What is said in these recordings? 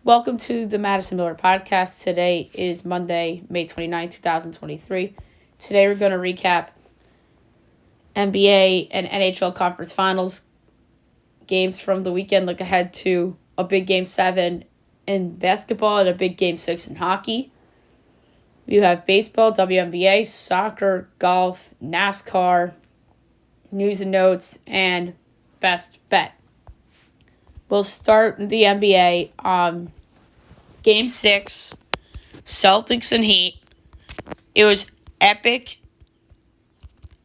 Welcome to the Madison Miller Podcast. Today is Monday, May 29, 2023. Today we're going to recap NBA and NHL Conference Finals games from the weekend. Look ahead to a big Game 7 in basketball and a big Game 6 in hockey. You have baseball, WNBA, soccer, golf, NASCAR, news and notes, and best bet. We'll start the NBA. Game 6, Celtics and Heat. It was epic,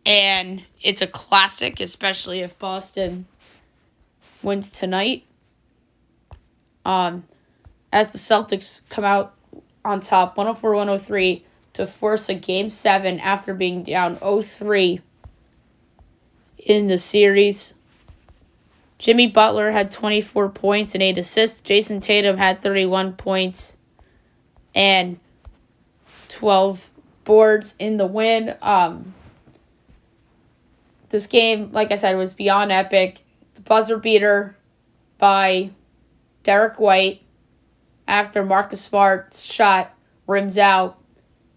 and it's a classic, especially if Boston wins tonight. As the Celtics come out on top, 104-103, to force a Game 7 after being down 0-3 in the series. Jimmy Butler had 24 points and 8 assists. Jason Tatum had 31 points and 12 boards in the win. This game, like I said, was beyond epic. The buzzer beater by Derek White after Marcus Smart's shot rims out.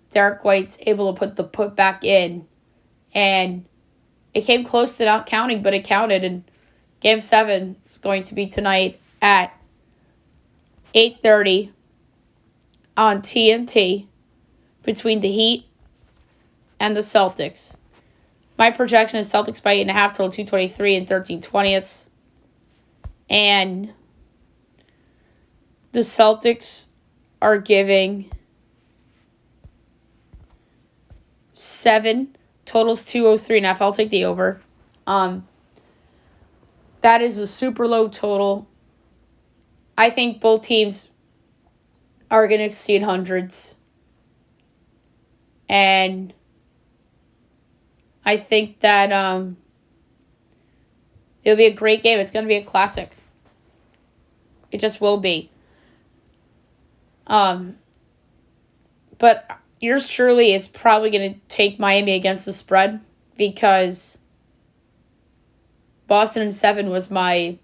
Derek White's able to put the putback in. And it came close to not counting, but it counted. And Game 7 is going to be tonight at 8:30 on TNT between the Heat and the Celtics. My projection is Celtics by 8.5, total 223 and 13/20. And the Celtics are giving 7, totals 203.5. I'll take the over. That is a super low total. I think both teams are going to exceed hundreds. And I think that it'll be a great game. It's going to be a classic. It just will be. But yours truly is probably going to take Miami against the spread because Boston in 7 was my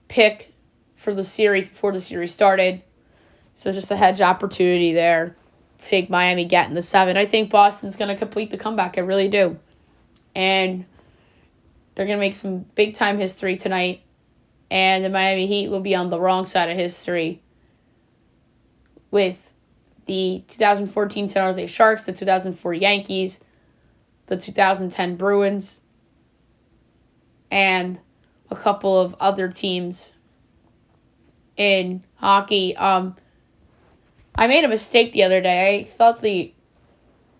pick for the series before the series started. So just a hedge opportunity there. Take Miami getting the 7. I think Boston's going to complete the comeback. I really do. And they're going to make some big-time history tonight. And the Miami Heat will be on the wrong side of history with the 2014 San Jose Sharks, the 2004 Yankees, the 2010 Bruins, and a couple of other teams in hockey. I made a mistake the other day. I thought the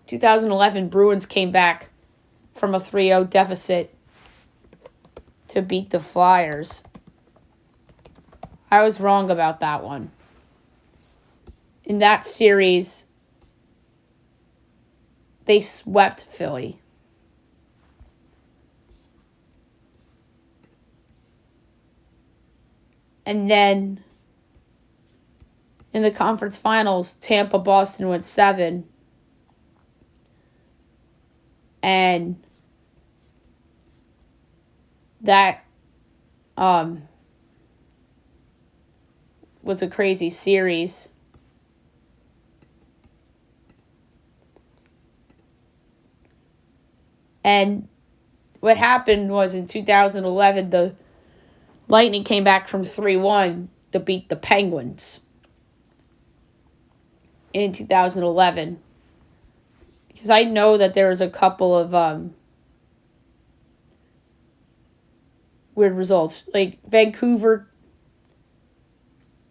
2011 Bruins came back from a 3-0 deficit to beat the Flyers. I was wrong about that one. In that series, they swept Philly. And then in the conference finals, Tampa-Boston went 7. And that was a crazy series. And what happened was in 2011, the Lightning came back from 3-1 to beat the Penguins in 2011. Because I know that there was a couple of weird results. Like Vancouver,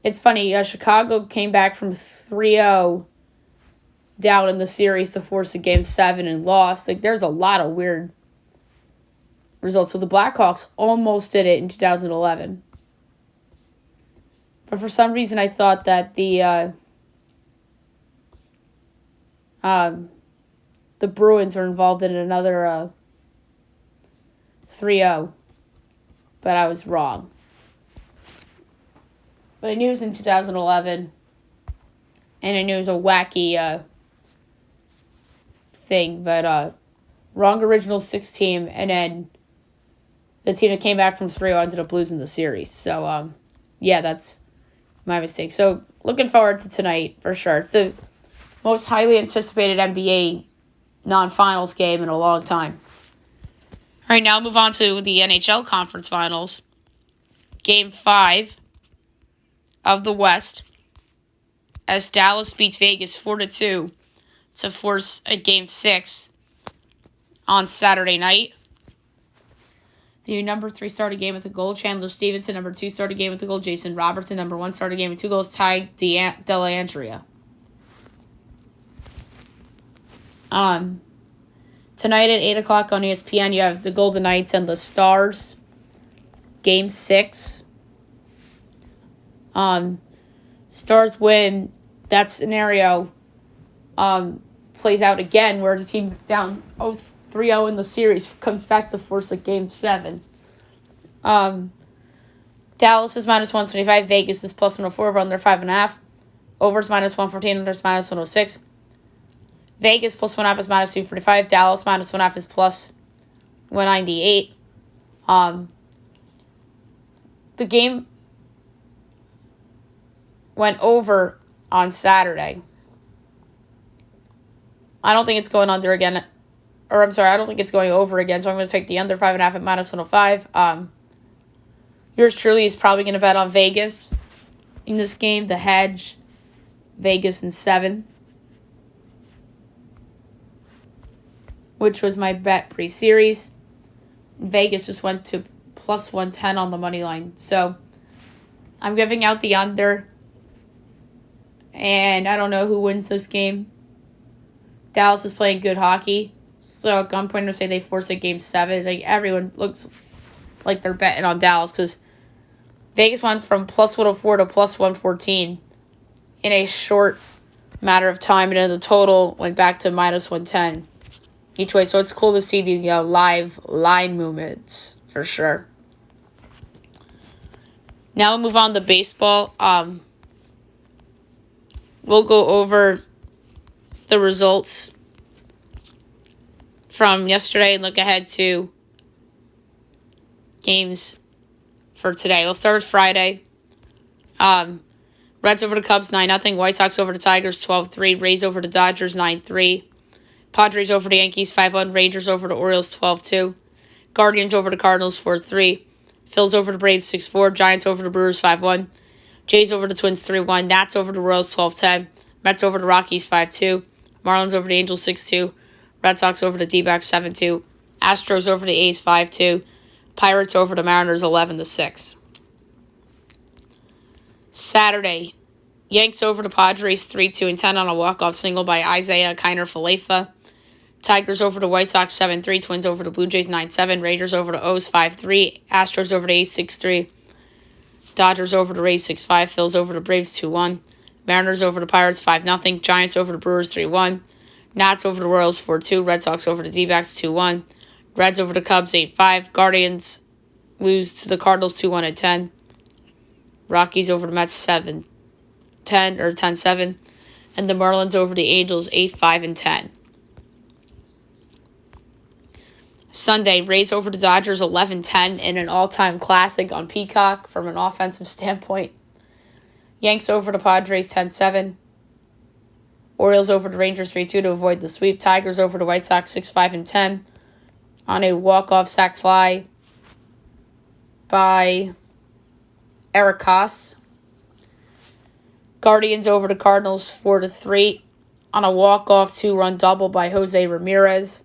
it's funny, Chicago came back from 3-0 down in the series to force a Game 7 and lost. Like there's a lot of weird results. So the Blackhawks almost did it in 2011. But for some reason I thought that the Bruins were involved in another 3-0. But I was wrong. But I knew it was in 2011. And I knew it was a wacky thing. But wrong original 6 team. And then the team that came back from 3-0 ended up losing the series. So, yeah, that's My mistake. So, looking forward to tonight for sure. It's the most highly anticipated NBA non-finals game in a long time. All right, now move on to the NHL Conference Finals. Game 5 of the West, as Dallas beats Vegas 4-2 to force a Game 6 on Saturday night. The number 3 started game with a goal, Chandler Stevenson. Number 2 started game with a goal, Jason Robertson. Number 1 started game with 2 goals, Ty Dellandrea. Tonight at 8 o'clock on ESPN, you have the Golden Knights and the Stars. Game 6. Stars win. That scenario plays out again where the team down 3-0 in the series comes back to force a Game 7. Dallas is minus 125. Vegas is plus 104 over under 5.5. Over is minus 114. Under is minus 106. Vegas plus 1.5 is minus 245. Dallas minus 1.5 is plus 198. The game went over on Saturday. I don't think it's going under again. Or I'm sorry, I don't think it's going over again, so I'm going to take the under 5.5 at minus 105. Yours truly is probably going to bet on Vegas in this game. The hedge, Vegas in 7, which was my bet pre-series. Vegas just went to plus 110 on the money line. So I'm giving out the under, and I don't know who wins this game. Dallas is playing good hockey. So I'm going to say they force a Game 7. Like, everyone looks like they're betting on Dallas because Vegas went from plus 104 to plus 114 in a short matter of time. And then the total went back to minus 110 each way. So it's cool to see the live line movements for sure. Now we'll move on to baseball. We'll go over the results from yesterday and look ahead to games for today. We'll start with Friday. Reds over the Cubs 9-0. White Sox over the Tigers 12-3. Rays over the Dodgers 9-3. Padres over the Yankees 5-1. Rangers over the Orioles 12-2. Guardians over the Cardinals 4-3. Phils over the Braves 6-4. Giants over the Brewers 5-1. Jays over the Twins 3-1. Nats over the Royals 12-10. Mets over the Rockies 5-2. Marlins over the Angels 6-2. Red Sox over the D-backs 7-2. Astros over the A's 5-2. Pirates over the Mariners 11-6. Saturday, Yanks over the Padres 3-2-10 on a walk-off single by Isaiah Kiner-Falefa. Tigers over the White Sox 7-3. Twins over the Blue Jays 9-7. Rangers over the O's 5-3. Astros over the A's 6-3. Dodgers over the Rays 6-5. Phils over the Braves 2-1. Mariners over the Pirates 5-0. Giants over the Brewers 3-1. Nats over the Royals 4-2. Red Sox over the D-backs 2-1. Reds over the Cubs 8-5. Guardians lose to the Cardinals 2-1-10. Rockies over the Mets 7-10 or 10-7. And the Marlins over the Angels 8-5-10. Sunday, Rays over the Dodgers 11-10 in an all-time classic on Peacock from an offensive standpoint. Yanks over the Padres 10-7. Orioles over the Rangers 3-2 to avoid the sweep. Tigers over the White Sox 6-5-10 on a walk-off sac fly by Eric Koss. Guardians over the Cardinals 4-3 on a walk-off 2-run double by Jose Ramirez.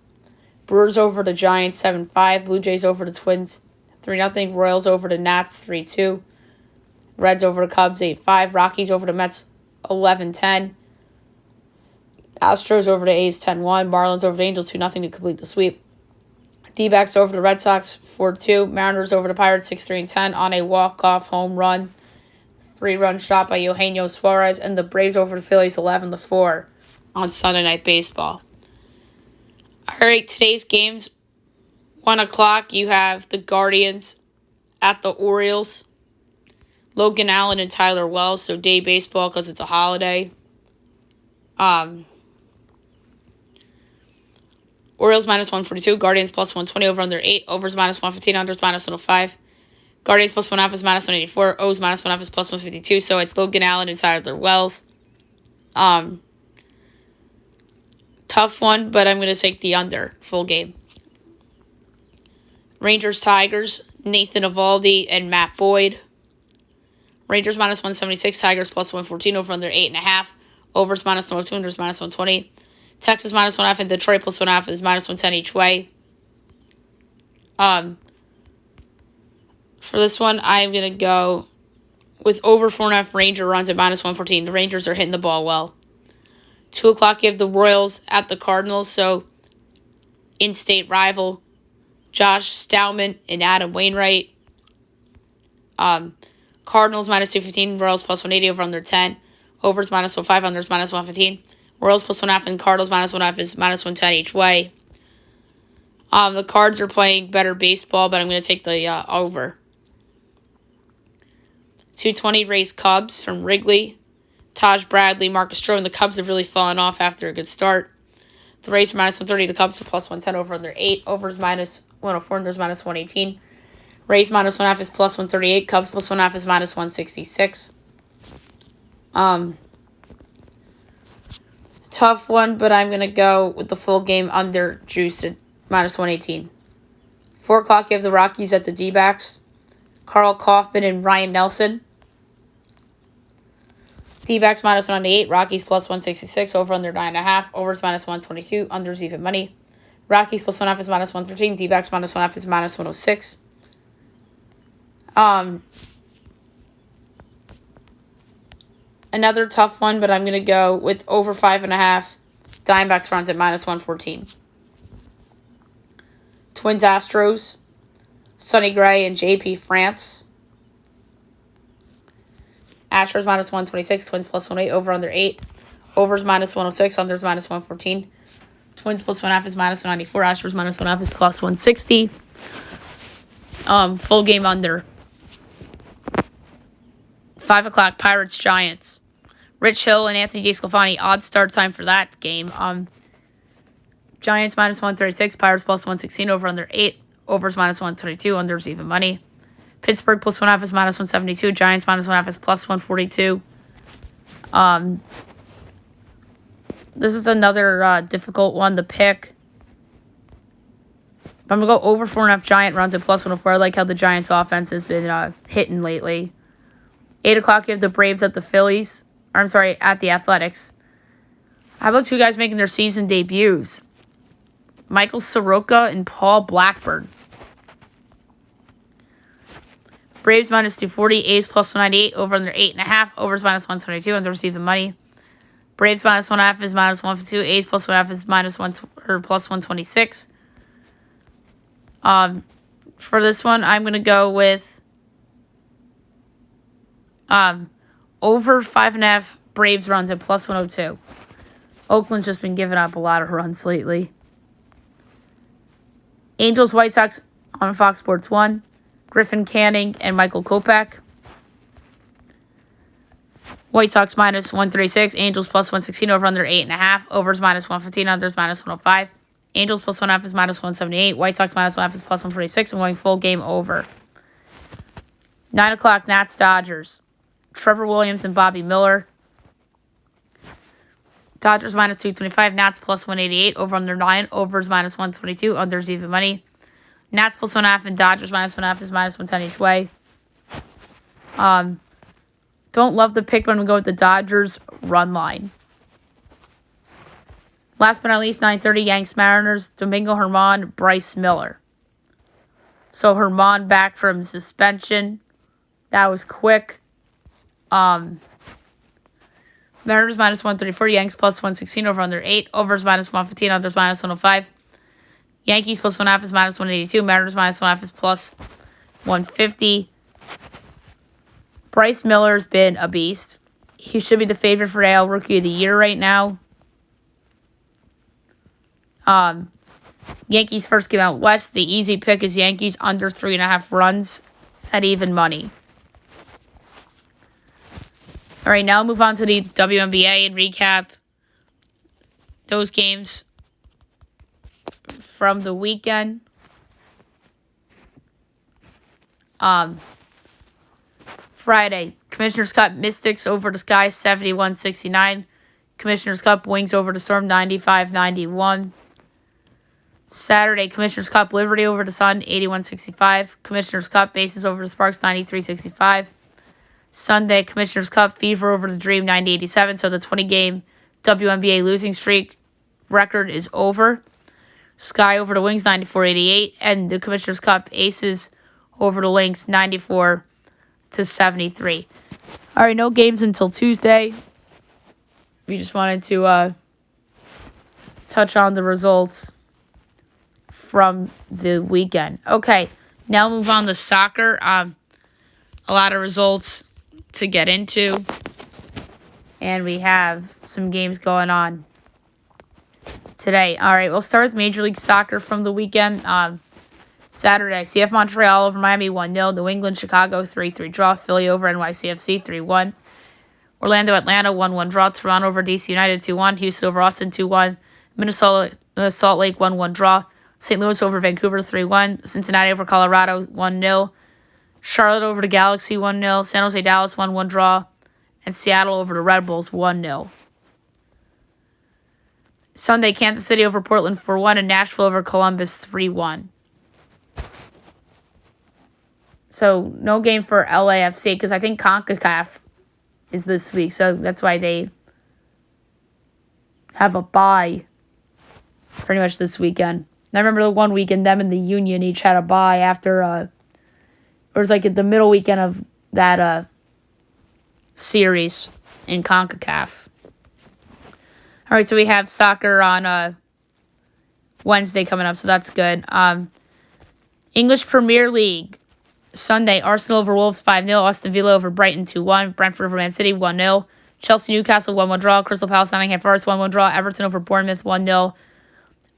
Brewers over the Giants 7-5. Blue Jays over the Twins 3-0. Royals over the Nats 3-2. Reds over the Cubs 8-5. Rockies over the Mets 11-10. Astros over the A's 10-1. Marlins over the Angels 2-0 to complete the sweep. D-backs over the Red Sox 4-2. Mariners over the Pirates 6-3-10 on a walk-off home run. 3-run shot by Eugenio Suarez. And the Braves over the Phillies 11-4 on Sunday Night Baseball. All right, today's games. 1 o'clock, you have the Guardians at the Orioles. Logan Allen and Tyler Wells, so day baseball because it's a holiday. Orioles minus 142, Guardians plus 120, over under 8, overs minus 115, unders minus 105. Guardians +1.5 is -184. O's -1.5 is +152. So it's Logan Allen and Tyler Wells. Tough one, but I'm going to take the under full game. Rangers Tigers, Nathan Eovaldi and Matt Boyd. Rangers -176, Tigers +114, over under 8.5. Overs -102, unders -120. Texas -1.5 and Detroit +1.5 is -110 each way. For this one, I'm going to go with over 4.5 Ranger runs at -114. The Rangers are hitting the ball well. 2 o'clock, you have the Royals at the Cardinals, so in-state rival Josh Stauman and Adam Wainwright. Cardinals -215, Royals +180, over under 10. Overs -105, unders -115. Royals +1.5 and Cardinals -1.5 is -110 each way. The Cards are playing better baseball, but I'm going to take the over. 220 Rays Cubs from Wrigley. Taj Bradley, Marcus Stroman. The Cubs have really fallen off after a good start. The Rays are -130. The Cubs are +110, over under 8. Overs -104, unders -118. Rays -1.5 is +138. Cubs +1.5 is -166. Tough one, but I'm going to go with the full game under juiced at -118. 4 o'clock, you have the Rockies at the D-backs. Carl Kaufman and Ryan Nelson. D-backs -198. Rockies +166. Over under 9.5. Overs -122. Unders even money. Rockies +1.5 is -113. D-backs -1.5 is -106. Another tough one, but I'm going to go with over 5.5. Diamondbacks runs at -114. Twins Astros. Sonny Gray and JP France. Astros -126. Twins +108. Over under 8. Overs -106. Unders -114. Twins +1.5 is -194. Astros -1.5 is +160. Full game under. 5 o'clock, Pirates Giants. Rich Hill and Anthony DeSclafani, odd start time for that game. Giants -136, Pirates +116, over under 8. Overs -122, unders even money. Pittsburgh +1.5 is -172. Giants -1.5 is +142. This is another difficult one to pick. But I'm going to go over 4.5 Giant runs at +104. I like how the Giants' offense has been hitting lately. 8 o'clock, you have the Braves at the Phillies. At the Athletics. How about two guys making their season debuts? Michael Soroka and Paul Blackburn. Braves -240, A's +198, over under 8.5, overs -122, unders even money. Braves -1.5 is -152, A's +1.5 is +126. For this one, I'm going to go with over 5.5 Braves runs at +102. Oakland's just been giving up a lot of runs lately. Angels White Sox on Fox Sports 1. Griffin Canning and Michael Kopech. White Sox -136. Angels +116, over under 8.5. Overs -115, unders -105. Angels +1.5 is -178. White Sox -1.5 is +146. I'm going full game over. 9 o'clock, Nats Dodgers. Trevor Williams and Bobby Miller. Dodgers -225, Nats +188, over under 9, overs -122, unders even money. Nats +1.5 and Dodgers -1.5 is -110 each way. Don't love the pick, but I'm going to go with the Dodgers run line. Last but not least, 9:30, Yanks Mariners, Domingo Germán, Bryce Miller. So Germán back from suspension. That was quick. Mariners -134, Yanks +116, over under 8, overs -115, unders -105. Yankees +1.5 is -182, Mariners -1.5 is +150. Bryce Miller's been a beast. He should be the favorite for AL Rookie of the Year right now. Yankees first came out west. The easy pick is Yankees under 3.5 runs at even money. All right, now move on to the WNBA and recap those games from the weekend. Friday, Commissioner's Cup Mystics over the Sky 71-69. Commissioner's Cup Wings over the Storm 95-91. Saturday, Commissioner's Cup Liberty over the Sun 81-65. Commissioner's Cup Bases over the Sparks 93-65. Sunday, Commissioner's Cup Fever over the Dream 90-87. So the 20-game WNBA losing streak record is over. Sky over the Wings 94-88. And the Commissioner's Cup Aces over the Lynx 94-73. All right, no games until Tuesday. We just wanted to touch on the results from the weekend. Okay, now move on to soccer. A lot of results to get into. And we have some games going on today. All right, we'll start with Major League Soccer from the weekend. Saturday, CF Montreal over Miami 1-0. New England, Chicago 3-3 draw. Philly over NYCFC 3-1. Orlando, Atlanta 1-1 draw. Toronto over DC United 2-1. Houston over Austin 2-1. Minnesota, Salt Lake 1-1 draw. St. Louis over Vancouver 3-1. Cincinnati over Colorado 1-0. Charlotte over the Galaxy 1-0. San Jose, Dallas 1-1 draw. And Seattle over the Red Bulls 1-0. Sunday, Kansas City over Portland 4-1. And Nashville over Columbus 3-1. So no game for LAFC because I think CONCACAF is this week. So that's why they have a bye pretty much this weekend. And I remember the one weekend, them and the Union each had a bye after, it was like at the middle weekend of that series in CONCACAF. All right, so we have soccer on Wednesday coming up, so that's good. English Premier League. Sunday, Arsenal over Wolves 5-0. Aston Villa over Brighton 2-1. Brentford over Man City 1-0. Chelsea Newcastle 1-1 draw. Crystal Palace Nottingham Forest 1-1 draw. Everton over Bournemouth 1-0.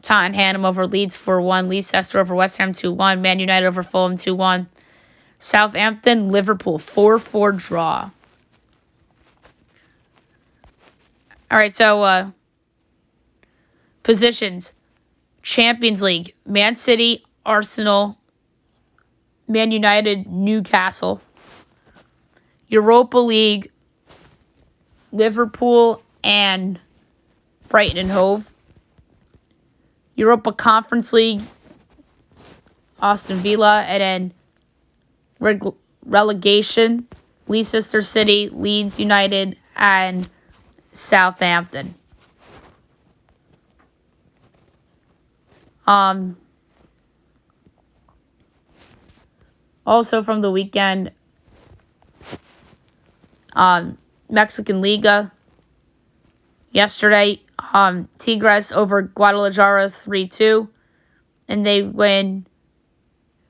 Tottenham over Leeds 4-1. Leicester over West Ham 2-1. Man United over Fulham 2-1. Southampton Liverpool 4-4 draw. All right, so positions. Champions League. Man City, Arsenal, Man United, Newcastle. Europa League, Liverpool and Brighton and Hove. Europa Conference League, Aston Villa. And then relegation, Leicester City, Leeds United, and Southampton. Also from the weekend, Mexican Liga. Yesterday, Tigres over Guadalajara 3-2. And they win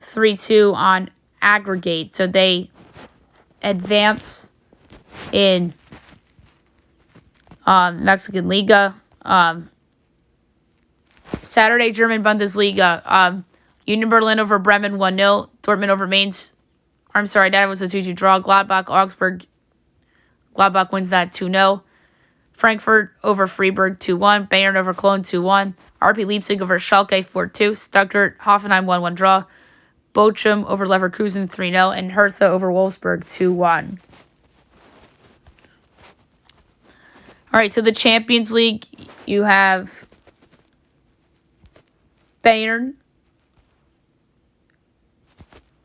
3-2 on aggregate. So they advance in Mexican Liga. Saturday, German Bundesliga. Union Berlin over Bremen 1-0. Dortmund over Mainz. I'm sorry, that was a 2-2 draw. Gladbach, Augsburg. Gladbach wins that 2-0. Frankfurt over Freiburg 2-1. Bayern over Cologne 2-1. RB Leipzig over Schalke 4-2. Stuttgart, Hoffenheim 1-1 draw. Bochum over Leverkusen 3-0. And Hertha over Wolfsburg 2-1. All right, so the Champions League, you have Bayern,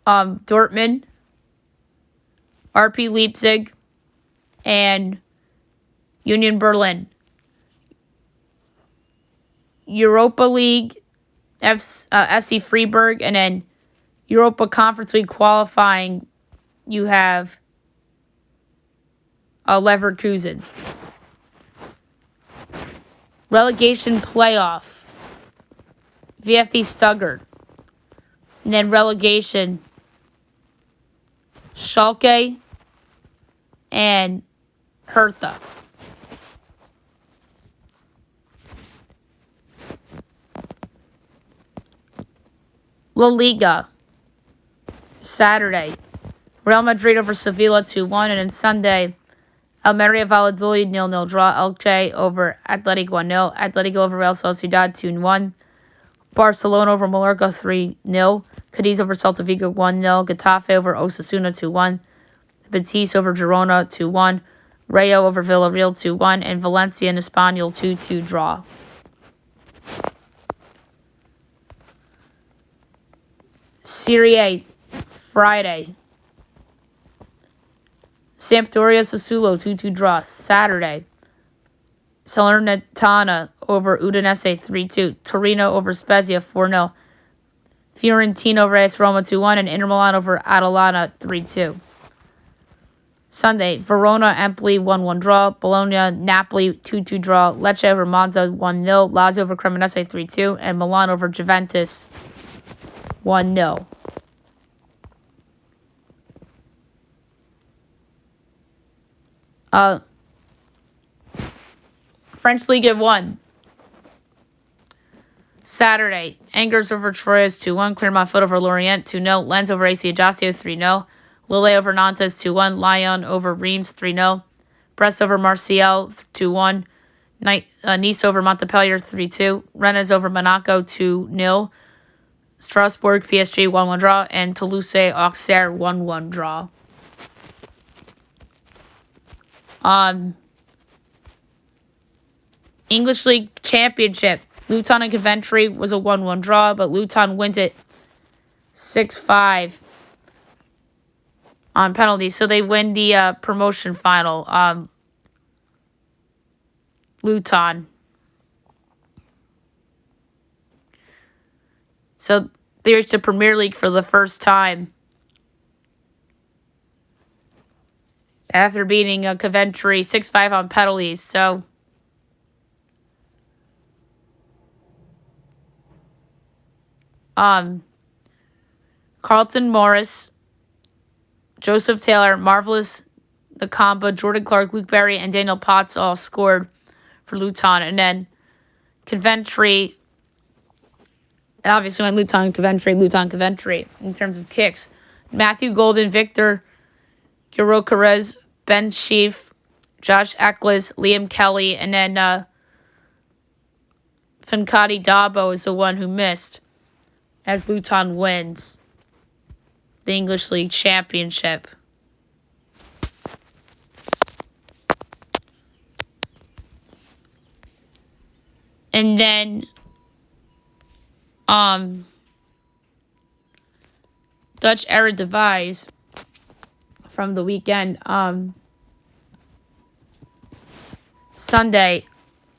Dortmund, RB Leipzig, and Union Berlin. Europa League, FC Freiburg, and then Europa Conference League qualifying, you have Leverkusen. Relegation playoff, VfB Stuttgart. And then relegation, Schalke and Hertha. La Liga, Saturday, Real Madrid over Sevilla 2-1. And then Sunday, Almeria Valladolid 0-0 draw. Elche over Athletic 1-0. Atletico over Real Sociedad 2-1. Barcelona over Mallorca 3-0. Cadiz over Celta Vigo 1-0. Getafe over Osasuna 2-1. Betis over Girona 2-1. Rayo over Villarreal 2-1. And Valencia and Espanyol 2-2 draw. Serie A, Friday. Sampdoria Sassuolo 2-2 draw. Saturday. Salernitana over Udinese 3-2. Torino over Spezia 4-0. Fiorentina over AS Roma 2-1. And Inter Milan over Atalanta 3-2. Sunday, Verona Empoli 1-1 draw. Bologna Napoli 2-2 draw. Lecce over Monza 1-0. Lazio over Cremonese 3-2. And Milan over Juventus 1-0. French League 1. Saturday, Angers over Troyes 2-1. Clermont-Foot over Lorient 2-0. Lens over AC Ajaccio 3-0. Lille over Nantes 2-1. Lyon over Reims 3-0. Brest over Marseille 2-1. Nice over Montpellier 3-2. Rennes over Monaco 2-0. Strasbourg PSG 1-1 draw. And Toulouse Auxerre 1-1 draw. English League Championship. Luton and Coventry was a 1-1 draw, but Luton wins it 6-5 on penalties. So they win the promotion final. Luton. So they reached the Premier League for the first time after beating Coventry 6-5 on penalties. So Carlton Morris, Joseph Taylor, Marvelous Nakamba, Jordan Clark, Luke Berry, and Daniel Potts all scored for Luton. And then Coventry, and obviously when Luton, Coventry in terms of kicks. Matthew Golden, Victor Girocarez, Ben Sheaf, Josh Eckles, Liam Kelly, and then Finkati Dabo is the one who missed as Luton wins the English League Championship. And then Dutch Eredivisie from the weekend. Sunday,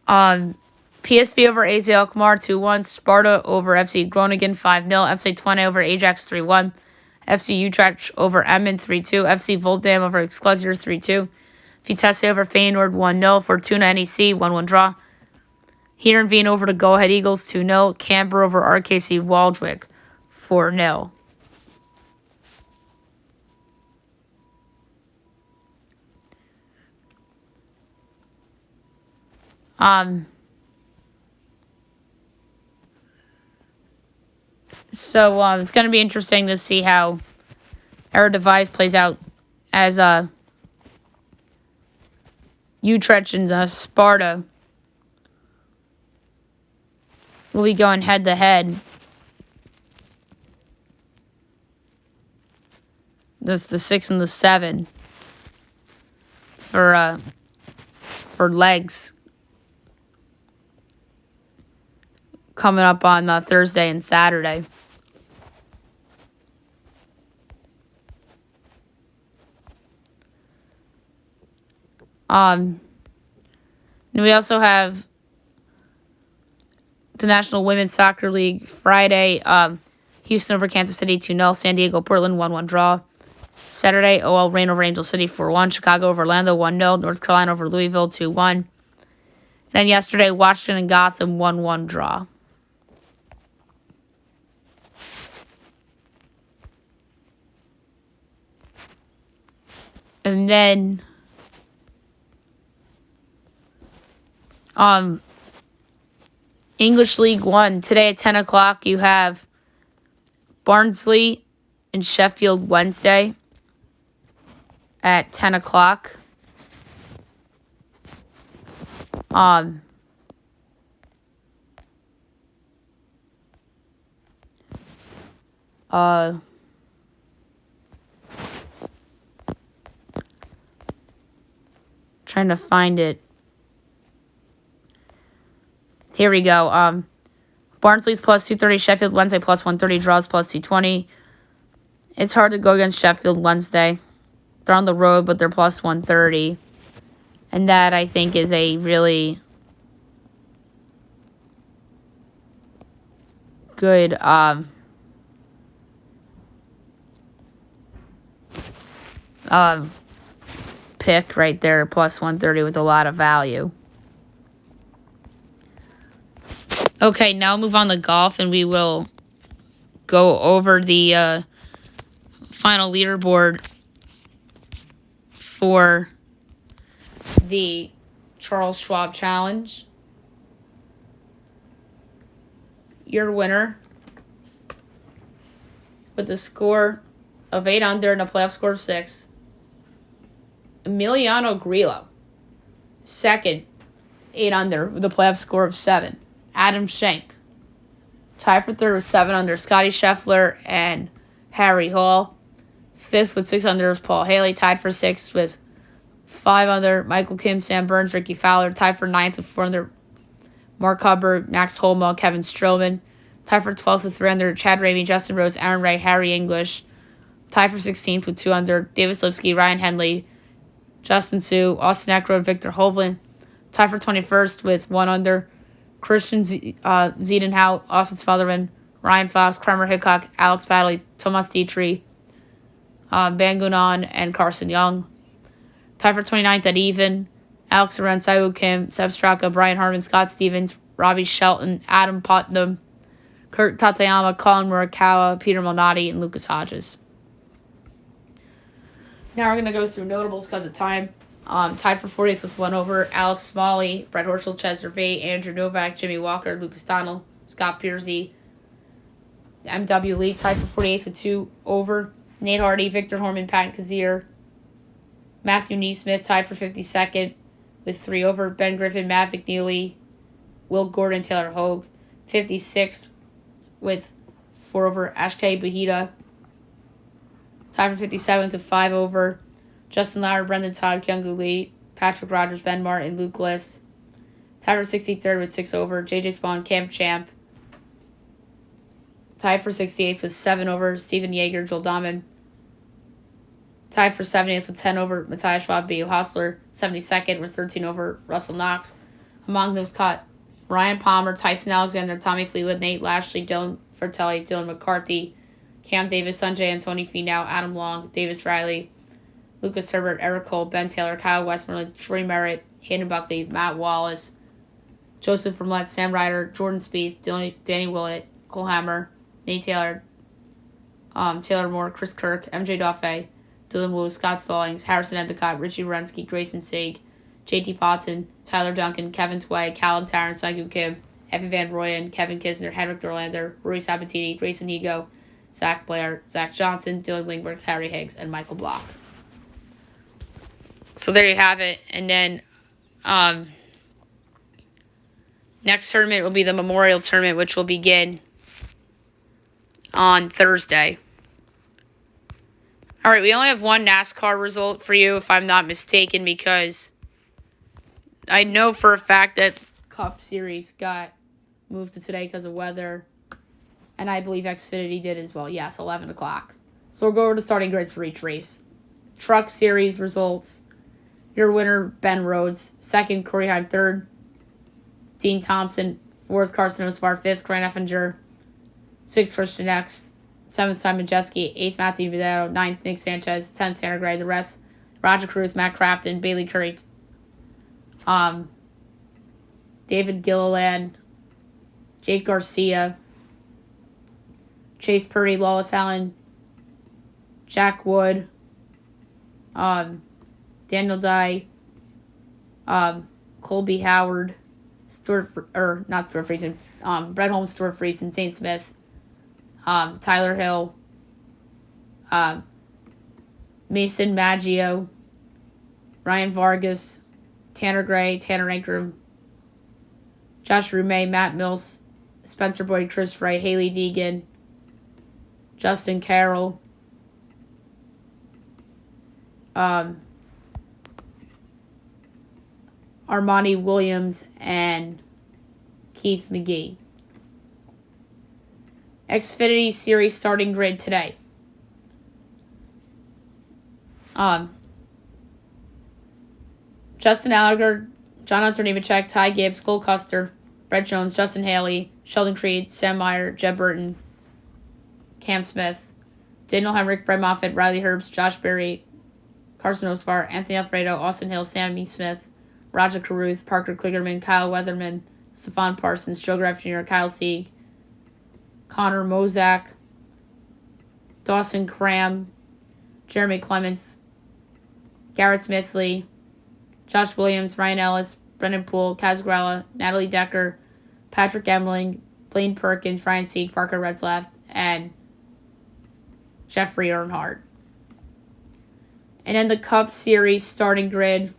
PSV over AZ Alkmaar 2-1. Sparta over FC Groningen 5-0. FC Twente over Ajax 3-1. FC Utrecht over Emmen 3-2. FC Volendam over Excelsior 3-2. Vitesse over Feyenoord 1-0. Fortuna NEC 1-1 draw. Heerenveen over the Go Ahead Eagles 2-0. Canberra over RKC Waldwick 4-0. So it's going to be interesting to see how Eredivisie plays out as Utrecht and Sparta will be going head-to-head. That's the 6 and the 7 for legs coming up on Thursday and Saturday. And we also have the National Women's Soccer League Friday. Houston over Kansas City 2-0. San Diego Portland 1-1 draw. Saturday, OL Reign over Angel City 4-1. Chicago over Orlando 1-0. North Carolina over Louisville 2-1. And then yesterday, Washington and Gotham 1-1 draw. And then English League 1. Today at 10 o'clock, you have Barnsley and Sheffield Wednesday at 10 o'clock. Trying to find it. Here we go. Barnsley's plus 230, Sheffield Wednesday plus 130, draws plus 220. It's hard to go against Sheffield Wednesday. They're on the road, but they're plus 130. And that, I think, is a really good pick right there, plus 130 with a lot of value. Okay, now move on to golf, and we will go over the final leaderboard for the Charles Schwab Challenge. Your winner with a score of 8 under and a playoff score of 6, Emiliano Grillo. Second, 8 under with a playoff score of 7, Adam Schenk. Tied for third with 7 under, Scotty Scheffler and Harry Hall. Fifth with 6 under is Paul Haley. Tied for 6th with 5 under, Michael Kim, Sam Burns, Ricky Fowler. Tied for 9th with 4 under, Mark Hubbard, Max Homa, Kevin Strowman. Tied for 12th with 3 under, Chad Ramey, Justin Rose, Aaron Ray, Harry English. Tied for 16th with 2 under, Davis Lipsky, Ryan Henley, Justin Sue, Austin Eckroyd, Victor Hovland. Tied for 21st with 1 under, Christian Ziedenhout, Austin Spellerman, Ryan Fox, Kramer Hickok, Alex Badley, Tomas Dietrich, Van Gunan, and Carson Young. Tied for 29th at even, Alex Lorenz, Saiwoo Kim, Seb Straka, Brian Harmon, Scott Stevens, Robbie Shelton, Adam Putnam, Kurt Tatayama, Colin Morikawa, Peter Malnati, and Lucas Hodges. Now we're going to go through notables because of time. Tied for 40th with 1 over, Alex Smalley, Brett Horschel, Ches Servais, Andrew Novak, Jimmy Walker, Lucas Donald, Scott Piercy, MW Lee. Tied for 48th with 2 over, Nate Hardy, Victor Horman, Pat Kazir, Matthew Neesmith. Tied for 52nd with 3 over, Ben Griffin, Matt McNeely, Will Gordon, Taylor Hogue. 56th with 4 over, Ashkay Bahita. Tied for 57th with 5 over, Justin Lauer, Brendan Todd, Kyung-Gu Lee, Patrick Rogers, Ben Martin, Luke List. Tied for 63rd with 6 over, JJ Spawn, Cam Champ. Tied for 68th with 7 over, Steven Yeager, Joel Dahman. Tied for 70th with 10 over, Matthias Schwab, B.U. Hostler. 72nd with 13 over, Russell Knox. Among those caught, Ryan Palmer, Tyson Alexander, Tommy Fleetwood, Nate Lashley, Dylan Fratelli, Dylan McCarthy, Cam Davis, Sanjay and Tony Finau, Adam Long, Davis Riley, Lucas Herbert, Eric Cole, Ben Taylor, Kyle Westmoreland, Troy Merritt, Hayden Buckley, Matt Wallace, Joseph Brumlett, Sam Ryder, Jordan Spieth, Danny Willett, Cole Hammer, Nate Taylor, Taylor Moore, Chris Kirk, MJ Daffé, Dylan Wu, Scott Stallings, Harrison Endicott, Richie Wierenski, Grayson Saig, JT Potson, Tyler Duncan, Kevin Tway, Callum Tarrant, Sang-Gu Kim, Evan Van Royen, Kevin Kisner, Henrik Norlander, Rory Sabatini, Grayson Higo, Zach Blair, Zach Johnson, Dylan Lingberg, Harry Higgs, and Michael Block. So there you have it. And then next tournament will be the Memorial Tournament, which will begin on Thursday. All right, we only have one NASCAR result for you, if I'm not mistaken, because I know for a fact that Cup Series got moved to today because of weather, and I believe Xfinity did as well. Yes, 11 o'clock. So we'll go over the starting grids for each race. Truck Series results. Your winner, Ben Rhodes. Second, Corey Heim. Third, Dean Thompson. Fourth, Carson Osvar. Fifth, Grant Effinger. Sixth, Christian X. Seventh, Simon Jeske. Eighth, Matthew Vidal. Ninth, Nick Sanchez. 10th, Tanner Gray. The rest, Roger Cruth, Matt Crafton, Bailey Curry, David Gilliland, Jake Garcia, Chase Purdy, Lawless Allen, Jack Wood, Daniel Dye, Colby Howard, Brett Holmes, Stuart Friesen, Zane Smith, Tyler Hill, Mason Maggio, Ryan Vargas, Tanner Gray, Tanner Ingram, Josh Rumey, Matt Mills, Spencer Boyd, Chris Wright, Haley Deegan, Justin Carroll, Armani Williams, and Keith McGee. Xfinity Series starting grid today. Justin Allgaier, John Hunter Nemechek, Ty Gibbs, Cole Custer, Brett Jones, Justin Haley, Sheldon Creed, Sam Meyer, Jeb Burton, Cam Smith, Daniel Hemrick, Brett Moffitt, Riley Herbst, Josh Berry, Carson Osvar, Anthony Alfredo, Austin Hill, Sammy Smith, Roger Caruth, Parker Kligerman, Kyle Weatherman, Stephon Parsons, Joe Graff Jr., Kyle Sieg, Connor Mozak, Dawson Cram, Jeremy Clements, Garrett Smithley, Josh Williams, Ryan Ellis, Brendan Poole, Kaz Grella, Natalie Decker, Patrick Emling, Blaine Perkins, Ryan Sieg, Parker Retzlaff, and Jeffrey Earnhardt. And then the Cup Series starting grid.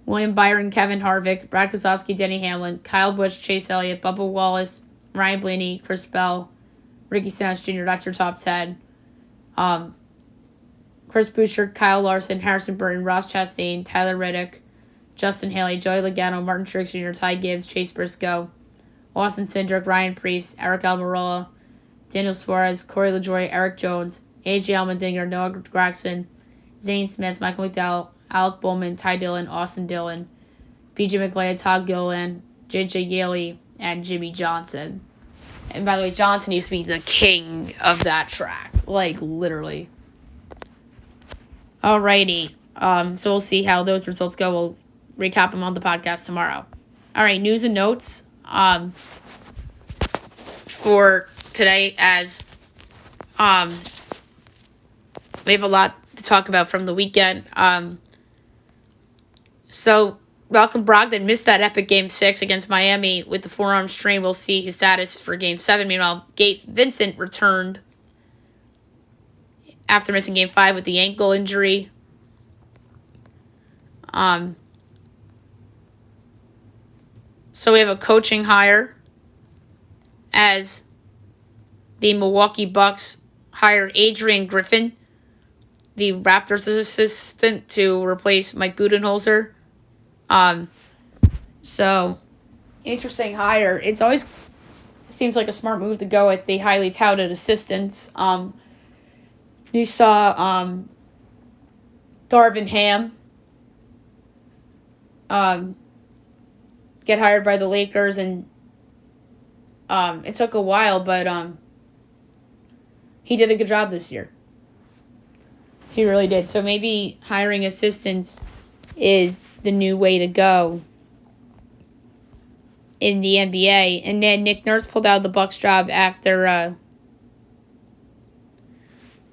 William Byron, Kevin Harvick, Brad Keselowski, Denny Hamlin, Kyle Busch, Chase Elliott, Bubba Wallace, Ryan Blaney, Chris Bell, Ricky Stenhouse Jr. That's your top 10. Chris Buescher, Kyle Larson, Harrison Burton, Ross Chastain, Tyler Reddick, Justin Haley, Joey Logano, Martin Truex Jr., Ty Gibbs, Chase Briscoe, Austin Cindric, Ryan Preece, Eric Almirola, Daniel Suarez, Corey LaJoie, Eric Jones, AJ Allmendinger, Noah Gragson, Zane Smith, Michael McDowell, Alec Bowman, Ty Dillon, Austin Dillon, BJ McLeod, Todd Gilliland, JJ Yaley, and Jimmy Johnson. And by the way, Johnson used to be the king of that track. Like, literally. Alrighty. So we'll see how those results go. We'll recap them on the podcast tomorrow. Alright, news and notes for today, as we have a lot to talk about from the weekend. So Malcolm Brogdon missed that epic Game 6 against Miami with the forearm strain. We'll see his status for Game 7. Meanwhile, Gabe Vincent returned after missing Game 5 with the ankle injury. So we have a coaching hire as the Milwaukee Bucks hired Adrian Griffin, the Raptors assistant, to replace Mike Budenholzer. So, interesting hire. It's always seems like a smart move to go with the highly touted assistants. You saw Darvin Ham get hired by the Lakers, and it took a while, but he did a good job this year. He really did. So maybe hiring assistants is the new way to go in the NBA. And then Nick Nurse pulled out the Bucks job after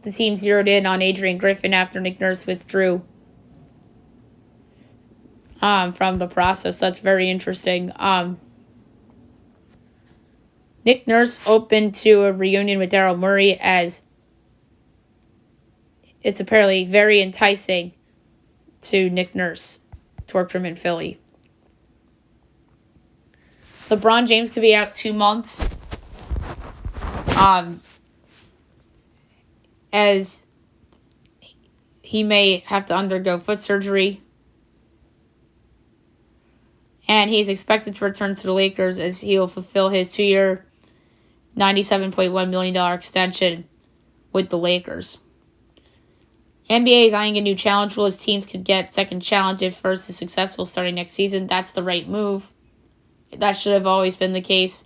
the team zeroed in on Adrian Griffin after Nick Nurse withdrew from the process. That's very interesting. Nick Nurse opened to a reunion with Daryl Morey, as it's apparently very enticing to Nick Nurse to work for him in Philly. LeBron James could be out 2 months. As he may have to undergo foot surgery. And he's expected to return to the Lakers as he'll fulfill his 2-year, $97.1 million extension with the Lakers. NBA is eyeing a new challenge rule as teams could get second challenge if first is successful starting next season. That's the right move. That should have always been the case.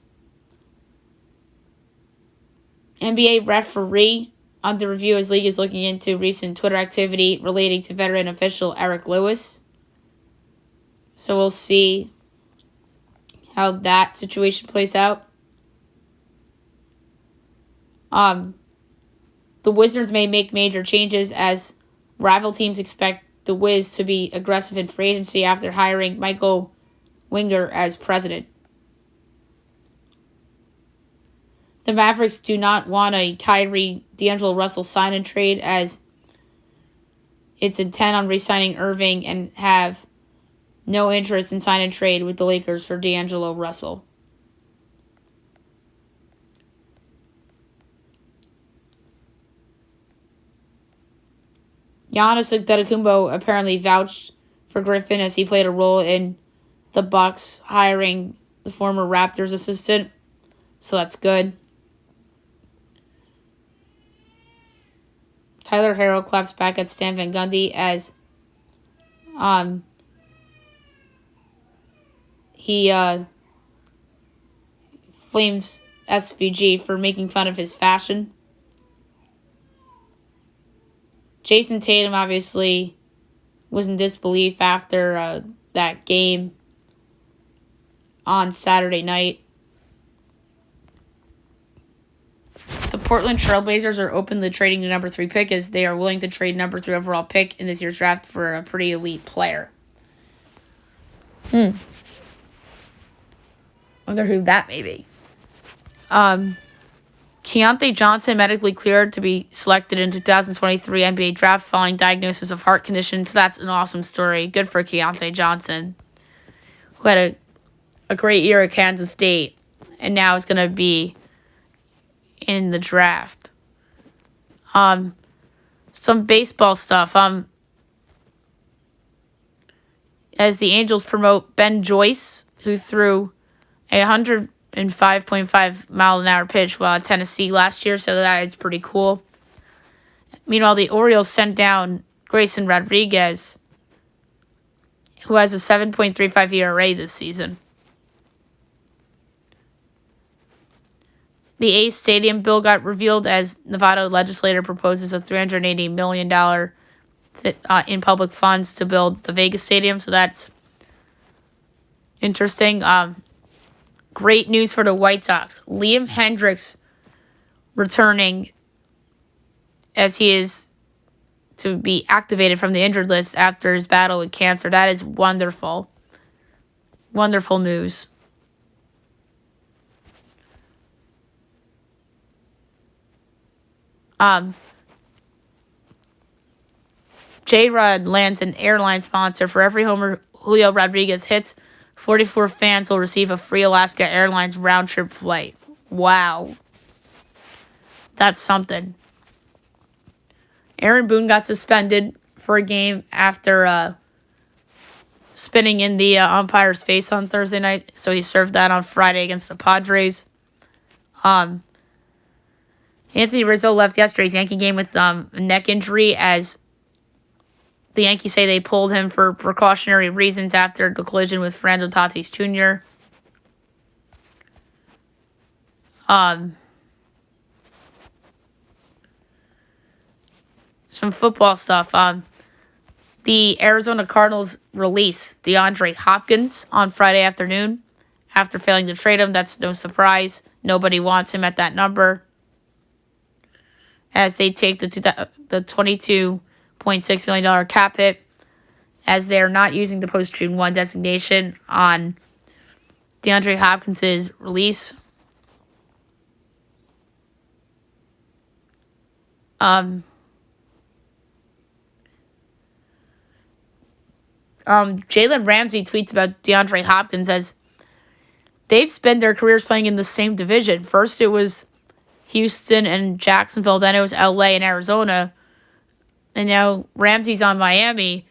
NBA referee under review as league is looking into recent Twitter activity relating to veteran official Eric Lewis. So we'll see how that situation plays out. The Wizards may make major changes as rival teams expect the Wiz to be aggressive in free agency after hiring Michael Winger as president. The Mavericks do not want a Kyrie D'Angelo Russell sign and trade, as it's intent on re-signing Irving and have no interest in sign and trade with the Lakers for D'Angelo Russell. Giannis Antetokounmpo apparently vouched for Griffin as he played a role in the Bucks hiring the former Raptors assistant, so that's good. Tyler Harrell claps back at Stan Van Gundy as he flames SVG for making fun of his fashion. Jason Tatum obviously was in disbelief after that game on Saturday night. The Portland Trailblazers are open to trading the number 3 pick as they are willing to trade number 3 overall pick in this year's draft for a pretty elite player. Wonder who that may be. Keontae Johnson medically cleared to be selected in 2023 NBA draft following diagnosis of heart conditions. That's an awesome story. Good for Keontae Johnson, who had a great year at Kansas State and now is going to be in the draft. Some baseball stuff. As the Angels promote Ben Joyce, who threw a 105.5 mile an hour pitch while at Tennessee last year, so that is pretty cool. Meanwhile, the Orioles sent down Grayson Rodriguez, who has a 7.35 ERA this season. The A's stadium bill got revealed as Nevada legislator proposes a $380 million in public funds to build the Vegas stadium, so that's interesting. Great news for the White Sox. Liam Hendricks returning as he is to be activated from the injured list after his battle with cancer. That is wonderful. Wonderful news. J-Rod lands an airline sponsor. For every homer Julio Rodriguez hits, 44 fans will receive a free Alaska Airlines round-trip flight. Wow. That's something. Aaron Boone got suspended for a game after spitting in the umpire's face on Thursday night, so he served that on Friday against the Padres. Anthony Rizzo left yesterday's Yankee game with a neck injury as the Yankees say they pulled him for precautionary reasons after the collision with Fernando Tatis Jr. Some football stuff. The Arizona Cardinals release DeAndre Hopkins on Friday afternoon after failing to trade him. That's no surprise. Nobody wants him at that number, as they take the $22.6 million cap hit, as they are not using the post-June 1 designation on DeAndre Hopkins' release. Jalen Ramsey tweets about DeAndre Hopkins as they've spent their careers playing in the same division. First it was Houston and Jacksonville, then it was LA and Arizona, and now Ramsey's on Miami.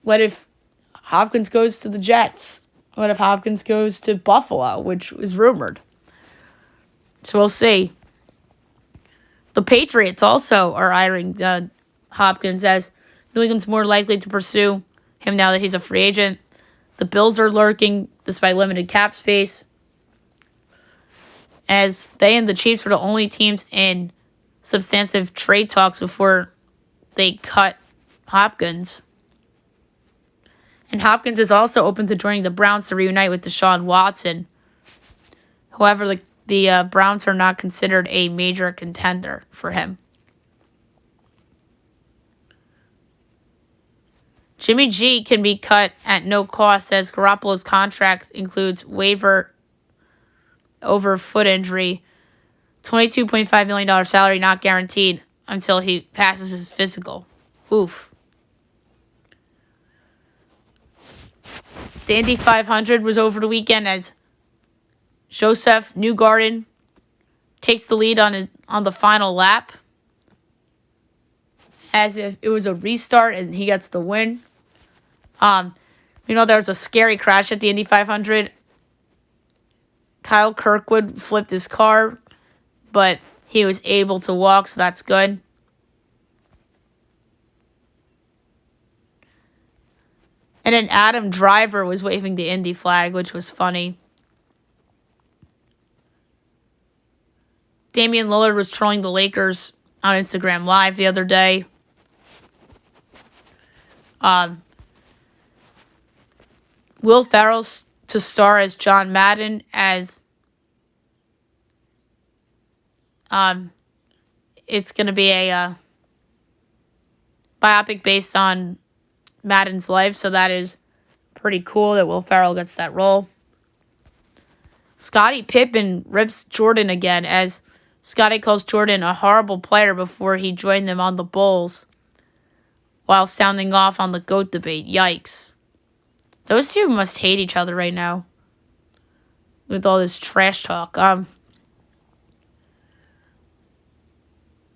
What if Hopkins goes to the Jets? What if Hopkins goes to Buffalo, which is rumored? So we'll see. The Patriots also are eyeing Hopkins, as New England's more likely to pursue him now that he's a free agent. The Bills are lurking despite limited cap space, as they and the Chiefs were the only teams in substantive trade talks before they cut Hopkins. And Hopkins is also open to joining the Browns to reunite with Deshaun Watson. However, the Browns are not considered a major contender for him. Jimmy G can be cut at no cost, as Garoppolo's contract includes waiver over foot injury, $22.5 million salary not guaranteed until he passes his physical. Oof. The Indy 500 was over the weekend as Joseph Newgarden takes the lead on the final lap, as if it was a restart and he gets the win. There was a scary crash at the Indy 500. Kyle Kirkwood flipped his car, but he was able to walk, so that's good. And then Adam Driver was waving the Indy flag, which was funny. Damian Lillard was trolling the Lakers on Instagram Live the other day. Will Ferrell to star as John Madden as it's going to be a biopic based on Madden's life, so that is pretty cool that Will Ferrell gets that role. Scottie Pippen rips Jordan again, as Scottie calls Jordan a horrible player before he joined them on the Bulls while sounding off on the GOAT debate. Yikes. Those two must hate each other right now with all this trash talk.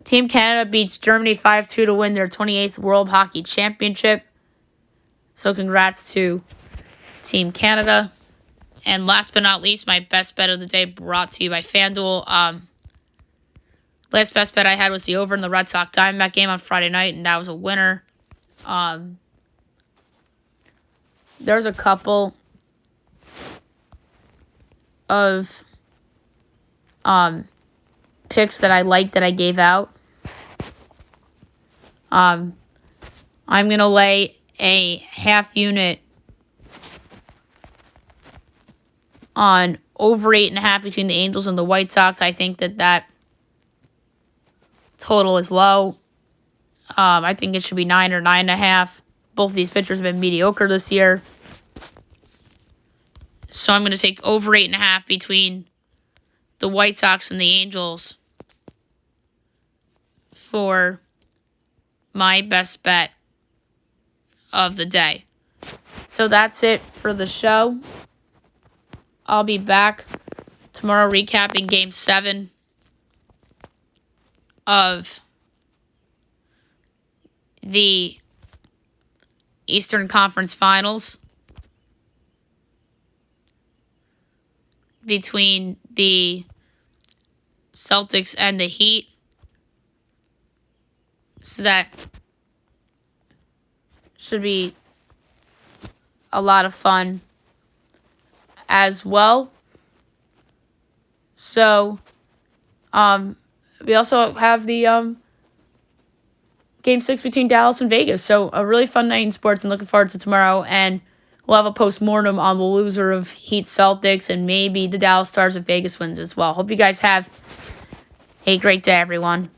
Team Canada beats Germany 5-2 to win their 28th World Hockey Championship. So congrats to Team Canada. And last but not least, my best bet of the day brought to you by FanDuel. Last best bet I had was the over in the Red Sox Diamondback game on Friday night, and that was a winner. There's a couple of picks that I liked that I gave out. I'm going to lay a half unit on over 8.5 between the Angels and the White Sox. I think that total is low. I think it should be 9 or 9.5. Both of these pitchers have been mediocre this year. So I'm going to take over 8.5 between the White Sox and the Angels for my best bet of the day. So that's it for the show. I'll be back tomorrow recapping Game 7 of the Eastern Conference Finals between the Celtics and the Heat. So that should be a lot of fun as well. So, we also have the Game 6 between Dallas and Vegas. So, a really fun night in sports, and looking forward to tomorrow. And we'll have a post-mortem on the loser of Heat Celtics and maybe the Dallas Stars if Vegas wins as well. Hope you guys have a great day, everyone.